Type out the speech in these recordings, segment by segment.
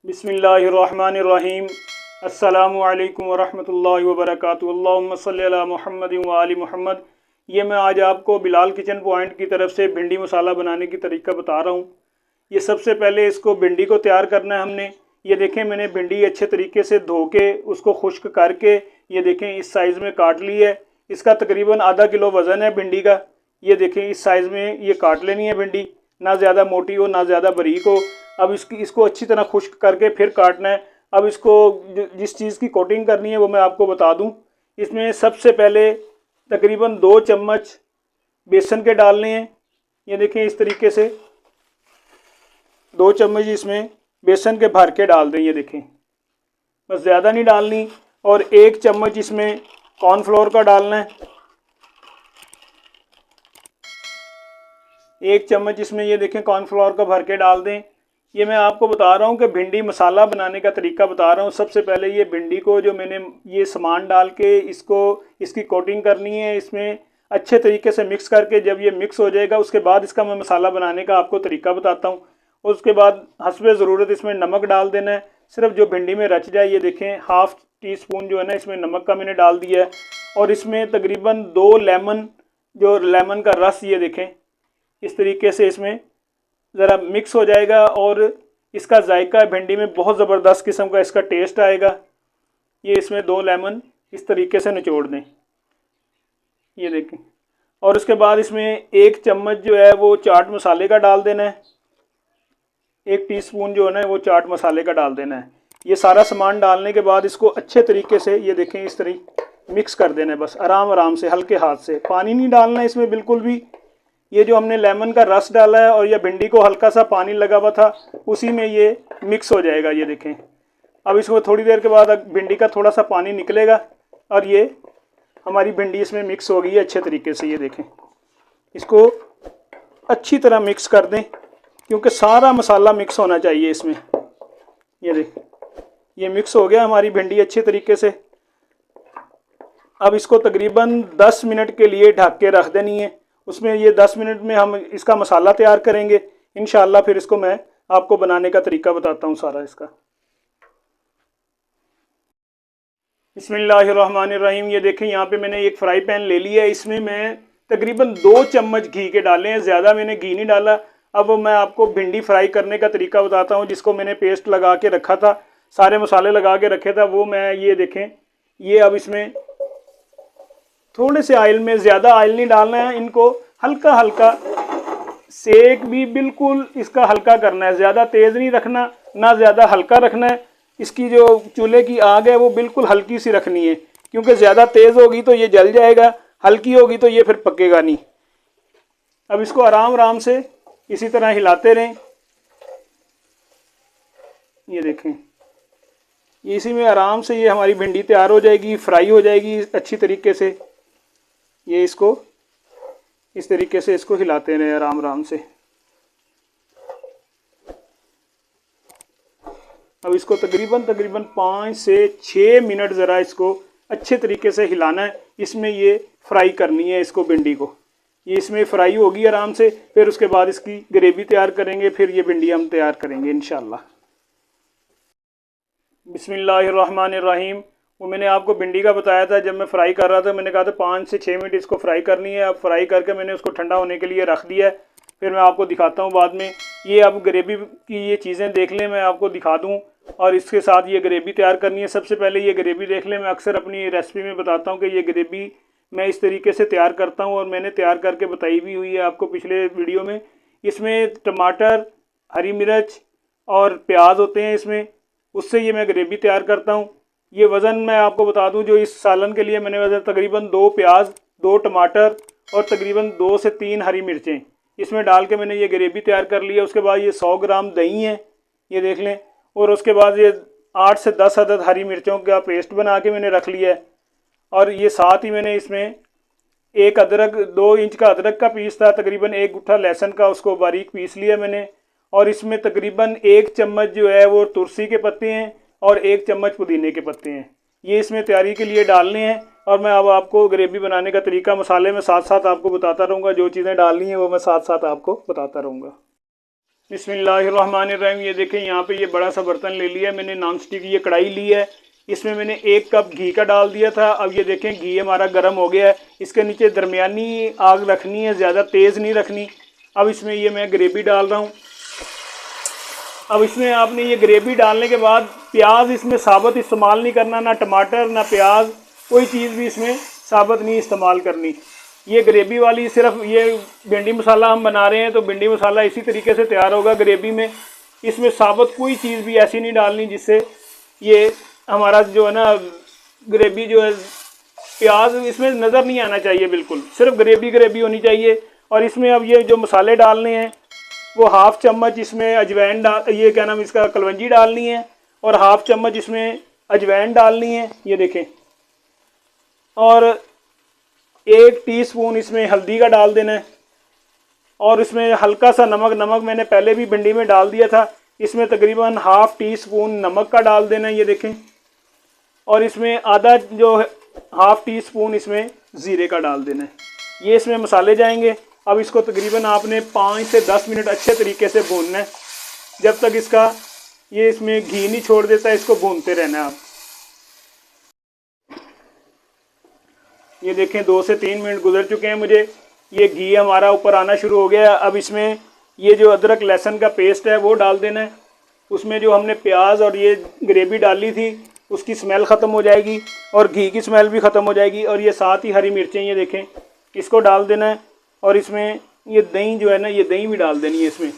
बिस्मिल्लाहिर्रहमानिर्रहीम। अस्सलामु अलैकुम वरहमतुल्लाहि वबरकातुहू। अल्लाहुम्मा सल्लि अला मुहम्मद व आलि मुहम्मद। ये मैं आज आपको बिलाल किचन पॉइंट की तरफ से भिंडी मसाला बनाने की तरीका बता रहा हूँ। ये सबसे पहले इसको भिंडी को तैयार करना है हमने। ये देखें, मैंने भिंडी अच्छे तरीके से धो के उसको खुश्क करके ये देखें इस साइज़ में काट ली है। इसका तकरीबन आधा किलो वज़न है भिंडी का। ये देखें इस साइज़ में ये काट लेनी है भिंडी, ना ज़्यादा मोटी हो ना ज़्यादा बारीक हो। अब इसको अच्छी तरह खुश्क करके फिर काटना है। अब इसको जिस चीज़ की कोटिंग करनी है वो मैं आपको बता दूं। इसमें सबसे पहले तकरीबन 2 चम्मच बेसन के डालने हैं। ये देखें इस तरीके से 2 चम्मच इसमें बेसन के भर के डाल दें। ये देखें, बस ज़्यादा नहीं डालनी। और 1 चम्मच इसमें कॉर्नफ्लोर का डालना है। 1 चम्मच इसमें ये देखें कॉर्नफ्लोर का भर के डाल दें। ये मैं आपको बता रहा हूँ कि भिंडी मसाला बनाने का तरीका बता रहा हूँ। सबसे पहले ये भिंडी को जो मैंने ये सामान डाल के इसकी कोटिंग करनी है। इसमें अच्छे तरीके से मिक्स करके जब ये मिक्स हो जाएगा उसके बाद इसका मैं मसाला बनाने का आपको तरीका बताता हूँ। उसके बाद हस्बे ज़रूरत इसमें नमक डाल देना है, सिर्फ जो भिंडी में रच जाए। ये देखें हाफ़ टी स्पून जो है ना इसमें नमक का मैंने डाल दिया है। और इसमें तकरीबन 2 लेमन का रस ये देखें इस तरीके से इसमें ज़रा मिक्स हो जाएगा और इसका जायका भिंडी में बहुत ज़बरदस्त किस्म का इसका टेस्ट आएगा। ये इसमें 2 लेमन इस तरीके से निचोड़ दें। ये देखें। और उसके बाद इसमें 1 चम्मच जो है वो चाट मसाले का डाल देना है। 1 टीस्पून जो है ना वो चाट मसाले का डाल देना है। ये सारा सामान डालने के बाद इसको अच्छे तरीके से ये देखें इस तरीके मिक्स कर देना है, बस आराम से हल्के हाथ से। पानी नहीं डालना है इसमें बिल्कुल भी। ये जो हमने लेमन का रस डाला है और ये भिंडी को हल्का सा पानी लगा हुआ था उसी में ये मिक्स हो जाएगा। ये देखें, अब इसको थोड़ी देर के बाद भिंडी का थोड़ा सा पानी निकलेगा और ये हमारी भिंडी इसमें मिक्स हो गई है अच्छे तरीके से। ये देखें, इसको अच्छी तरह मिक्स कर दें क्योंकि सारा मसाला मिक्स होना चाहिए इसमें। ये देखें, ये मिक्स हो गया हमारी भिंडी अच्छे तरीके से। अब इसको तकरीबन 10 मिनट के लिए ढक के रख देनी है। उसमें ये 10 मिनट में हम इसका मसाला तैयार करेंगे इंशाल्लाह। फिर इसको मैं आपको बनाने का तरीका बताता हूँ सारा इसका। बिस्मिल्लाहिर्रहमानिर्रहीम। ये देखें यहाँ पे मैंने एक फ्राई पैन ले लिया है। इसमें मैं तकरीबन 2 चम्मच घी के डाले हैं, ज़्यादा मैंने घी नहीं डाला। अब मैं आपको भिंडी फ्राई करने का तरीका बताता हूँ। जिसको मैंने पेस्ट लगा के रखा था, सारे मसाले लगा के रखे था, वो मैं ये देखें ये अब इसमें थोड़े से ऑयल में, ज़्यादा ऑयल नहीं डालना है, इनको हल्का हल्का सेक भी बिल्कुल इसका हल्का करना है। ज़्यादा तेज़ नहीं रखना ना ज़्यादा हल्का रखना है। इसकी जो चूल्हे की आग है वो बिल्कुल हल्की सी रखनी है क्योंकि ज़्यादा तेज़ होगी तो ये जल जाएगा, हल्की होगी तो ये फिर पकेगा नहीं। अब इसको आराम से इसी तरह हिलाते रहें। ये देखें, इसी में आराम से ये हमारी भिंडी तैयार हो जाएगी, फ्राई हो जाएगी अच्छी तरीके से। ये इसको इस तरीके से इसको हिलाते रहे आराम से। अब इसको तकरीबन 5 से 6 मिनट ज़रा इसको अच्छे तरीके से हिलाना है। इसमें ये फ्राई करनी है इसको, भिंडी को। ये इसमें फ्राई होगी आराम से, फिर उसके बाद इसकी ग्रेवी तैयार करेंगे, फिर ये भिंडी हम तैयार करेंगे इंशाल्लाह। बिस्मिल्लाहिर्रहमानिर्रहीम। वो मैंने आपको भिंडी का बताया था, जब मैं फ्राई कर रहा था मैंने कहा था 5 से 6 मिनट इसको फ्राई करनी है। अब फ्राई करके मैंने उसको ठंडा होने के लिए रख दिया है, फिर मैं आपको दिखाता हूँ बाद में। ये अब ग्रेवी की ये चीज़ें देख लें, मैं आपको दिखा दूँ। और इसके साथ ये ग्रेवी तैयार करनी है। सबसे पहले ये ग्रेवी देख लें। मैं अक्सर अपनी रेसिपी में बताता हूँ कि ये ग्रेवी मैं इस तरीके से तैयार करता हूँ और मैंने तैयार करके बताई भी हुई है आपको पिछले वीडियो में। इसमें टमाटर, हरी मिर्च और प्याज होते हैं इसमें, उससे ये मैं ग्रेवी तैयार करता हूँ। ये वज़न मैं आपको बता दूं, जो इस सालन के लिए मैंने वज़न तकरीबन 2 प्याज, 2 टमाटर और तकरीबन 2 से 3 हरी मिर्चें इसमें डाल के मैंने ये ग्रेवी तैयार कर ली है। उसके बाद ये 100 ग्राम दही है, ये देख लें। और उसके बाद ये 8 से 10 अदद हरी मिर्चों का पेस्ट बना के मैंने रख लिया है। और ये साथ ही मैंने इसमें 2 इंच का अदरक का पीस था, तकरीबन 1 गुट्ठा लहसुन का, उसको बारीक पीस लिया मैंने। और इसमें तकरीबन 1 चम्मच जो है वो तुलसी के पत्ते हैं और 1 चम्मच पुदीने के पत्ते हैं। ये इसमें तैयारी के लिए डालने हैं। और मैं अब आपको ग्रेवी बनाने का तरीका मसाले में साथ साथ आपको बताता रहूँगा। जो चीज़ें डालनी है वो मैं साथ साथ आपको बताता रहूँगा। बिस्मिल्लाहिर्रहमानिर्रहीम। ये देखें यहाँ पे ये बड़ा सा बर्तन ले लिया है मैंने, नॉन स्टिक ये कढ़ाई ली है। इसमें मैंने 1 कप घी का डाल दिया था। अब ये देखें घी हमारा गर्म हो गया है। इसके नीचे दरमियानी आग रखनी है, ज़्यादा तेज़ नहीं रखनी। अब इसमें ये मैं ग्रेवी डाल रहा हूँ। अब इसमें आपने ये ग्रेवी डालने के बाद प्याज इसमें साबुत इस्तेमाल नहीं करना, ना टमाटर ना प्याज, कोई चीज़ भी इसमें साबुत नहीं इस्तेमाल करनी। ये ग्रेवी वाली सिर्फ ये भिंडी मसाला हम बना रहे हैं, तो भिंडी मसाला इसी तरीके से तैयार होगा ग्रेवी में। इसमें साबुत कोई चीज़ भी ऐसी नहीं डालनी जिससे ये हमारा जो है ना ग्रेवी जो है, प्याज इसमें नज़र नहीं आना चाहिए, बिल्कुल सिर्फ ग्रेवी ग्रेवी होनी चाहिए। और इसमें अब ये जो मसाले डालने हैं वो 1/2 चम्मच इसमें अजवाइन डाल, ये क्या नाम इसका, कलवंजी डालनी है, और 1/2 चम्मच इसमें अजवाइन डालनी है, ये देखें। और 1 टीस्पून इसमें हल्दी का डाल देना है, और इसमें हल्का सा नमक मैंने पहले भी भिंडी में डाल दिया था। इसमें तकरीबन 1/2 टीस्पून नमक का डाल देना है, ये देखें। और इसमें आधा जो 1/2 टीस्पून इसमें ज़ीरे का डाल देना है। ये इसमें मसाले जाएंगे। अब इसको तकरीबन आपने 5 से 10 मिनट अच्छे तरीके से भूनना है, जब तक इसका ये इसमें घी नहीं छोड़ देता, इसको भूनते रहना है आप। ये देखें 2 से 3 मिनट गुजर चुके हैं मुझे, ये घी हमारा ऊपर आना शुरू हो गया। अब इसमें ये जो अदरक लहसुन का पेस्ट है वो डाल देना है। उसमें जो हमने प्याज और ये ग्रेवी डाली थी उसकी स्मेल ख़त्म हो जाएगी, और घी की स्मेल भी ख़त्म हो जाएगी। और ये साथ ही हरी मिर्चें, ये देखें, इसको डाल देना है। और इसमें ये दही जो है ना, ये दही भी डाल देनी है। इसमें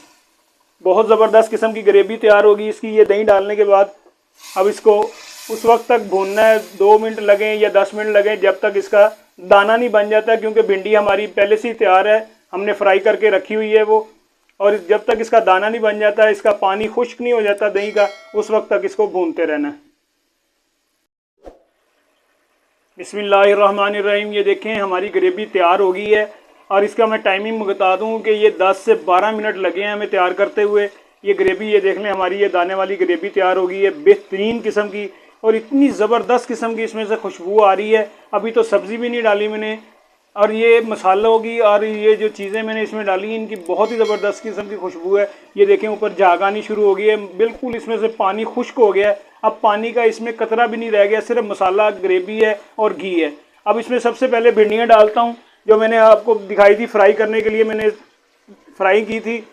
बहुत ज़बरदस्त किस्म की ग्रेवी तैयार होगी इसकी, ये दही डालने के बाद। अब इसको उस वक्त तक भूनना है, 2 मिनट लगें या 10 मिनट लगें, जब तक इसका दाना नहीं बन जाता, क्योंकि भिंडी हमारी पहले से ही तैयार है, हमने फ्राई करके रखी हुई है वो। और जब तक इसका दाना नहीं बन जाता, इसका पानी खुश्क नहीं हो जाता दही का, उस वक्त तक इसको भूनते रहना है। बिस्मिल्लाहिर्रहमानिर्रहीम। ये देखें हमारी ग्रेवी तैयार हो गई है। और इसका मैं टाइमिंग बता दूं कि ये 10 से 12 मिनट लगे हैं हमें तैयार करते हुए। ये ग्रेवी, ये देख लें, हमारी ये दाने वाली ग्रेवी तैयार हो गई है, बेहतरीन किस्म की, और इतनी ज़बरदस्त किस्म की इसमें से खुशबू आ रही है। अभी तो सब्ज़ी भी नहीं डाली मैंने, और ये मसालों की और ये जो चीज़ें मैंने इसमें डाली इनकी बहुत ही ज़बरदस्त किस्म की खुशबू है। ये देखें ऊपर झाग आनी शुरू हो गई है, बिल्कुल इसमें से पानी खुश्क हो गया है। अब पानी का इसमें कतरा भी नहीं रह गया, सिर्फ मसाला, ग्रेवी है और घी है। अब इसमें सबसे पहले भिंडियाँ डालता हूँ, जो मैंने आपको दिखाई थी फ्राई करने के लिए, मैंने फ्राई की थी।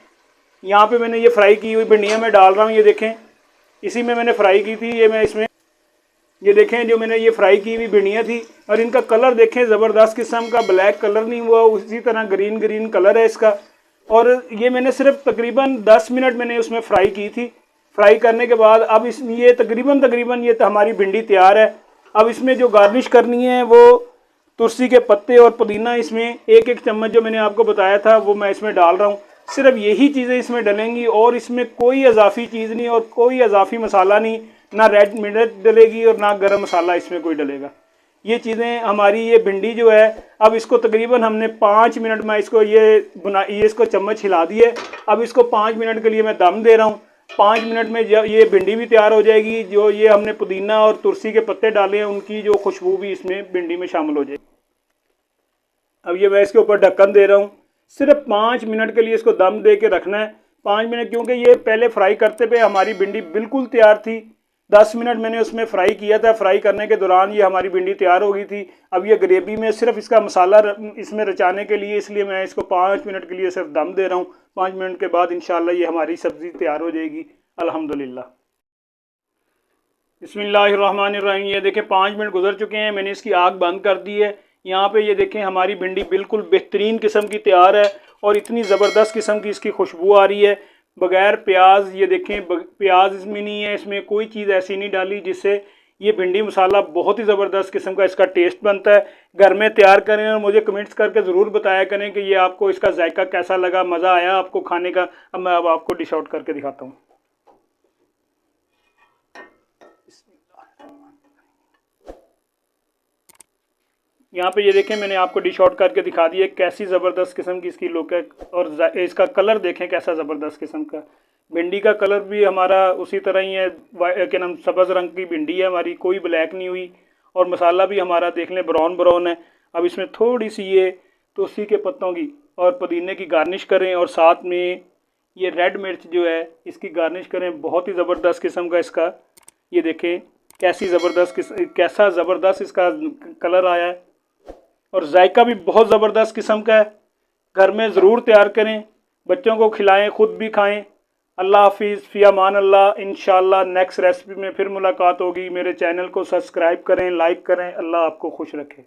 यहाँ पे मैंने ये फ्राई की हुई भिंडियाँ मैं डाल रहा हूँ, ये देखें, इसी में मैंने फ्राई की थी। ये मैं इसमें, ये देखें, जो मैंने ये फ्राई की हुई भिंडियाँ थी, और इनका कलर देखें, ज़बरदस्त किस्म का, ब्लैक कलर नहीं हुआ, उसी तरह ग्रीन ग्रीन कलर है इसका। और ये मैंने सिर्फ तकरीबन 10 मिनट मैंने उसमें फ्राई की थी। फ्राई करने के बाद अब इस ये तकरीबन ये तो हमारी भिंडी तैयार है। अब इसमें जो गार्निश करनी है वो तुलसी के पत्ते और पुदीना, इसमें 1-1 चम्मच जो मैंने आपको बताया था वो मैं इसमें डाल रहा हूँ। सिर्फ यही चीज़ें इसमें डलेंगी, और इसमें कोई इजाफी चीज़ नहीं और कोई इजाफी मसाला नहीं, ना रेड मिर्च डलेगी और ना गरम मसाला इसमें कोई डलेगा। ये चीज़ें हमारी, ये भिंडी जो है, अब इसको तकरीबन हमने 5 मिनट में इसको ये इसको चम्मच हिला दिए। अब इसको 5 मिनट के लिए मैं दम दे रहा हूँ। 5 मिनट में जब ये भिंडी भी तैयार हो जाएगी, जो ये हमने पुदीना और तुलसी के पत्ते डाले हैं उनकी जो खुशबू भी इसमें भिंडी में शामिल हो जाएगी। अब ये मैं इसके ऊपर ढक्कन दे रहा हूँ, सिर्फ 5 मिनट के लिए इसको दम दे के रखना है। 5 मिनट, क्योंकि ये पहले फ्राई करते पे हमारी भिंडी बिल्कुल तैयार थी। 10 मिनट मैंने उसमें फ्राई किया था, फ्राई करने के दौरान ये हमारी भिंडी तैयार हो गई थी। अब ये ग्रेवी में सिर्फ इसका मसाला इसमें रचाने के लिए, इसलिए मैं इसको 5 मिनट के लिए सिर्फ दम दे रहा हूँ। 5 मिनट के बाद इंशाल्लाह ये हमारी सब्ज़ी तैयार हो जाएगी अल्हम्दुलिल्लाह। बिस्मिल्लाहिर्रहमानिर्रहीम। ये देखें 5 मिनट गुजर चुके हैं, मैंने इसकी आग बंद कर दी है। यहाँ पे ये देखें हमारी भिंडी बिल्कुल बेहतरीन किस्म की तैयार है, और इतनी ज़बरदस्त किस्म की इसकी खुशबू आ रही है, बग़ैर प्याज। ये देखें प्याज इसमें नहीं है, इसमें कोई चीज़ ऐसी नहीं डाली जिससे ये भिंडी मसाला बहुत ही ज़बरदस्त किस्म का इसका टेस्ट बनता है। घर में तैयार करें और मुझे कमेंट्स करके ज़रूर बताया करें कि ये आपको इसका जायका कैसा लगा, मज़ा आया आपको खाने का। अब मैं आपको डिश आउट करके दिखाता हूँ। यहाँ पे ये देखें, मैंने आपको डिश आउट करके दिखा दी है कैसी ज़बरदस्त किस्म की इसकी लुक है, और इसका कलर देखें कैसा ज़बरदस्त किस्म का। भिंडी का कलर भी हमारा उसी तरह ही है, क्या नाम, सब्ज़ रंग की भिंडी है हमारी, कोई ब्लैक नहीं हुई। और मसाला भी हमारा देख लें ब्राउन ब्राउन है। अब इसमें थोड़ी सी ये तुलसी के पत्तों की और पुदीने की गार्निश करें, और साथ में ये रेड मिर्च जो है इसकी गार्निश करें, बहुत ही ज़बरदस्त किस्म का इसका, ये देखें कैसा ज़बरदस्त इसका कलर आया है और जायका भी बहुत ज़बरदस्त किस्म का है। घर में ज़रूर तैयार करें, बच्चों को खिलाएं, ख़ुद भी खाएं। अल्लाह हाफिज़, फ़ी अमान अल्लाह। इंशाअल्लाह नेक्स्ट रेसिपी में फिर मुलाकात होगी। मेरे चैनल को सब्सक्राइब करें, लाइक करें। अल्लाह आपको खुश रखे।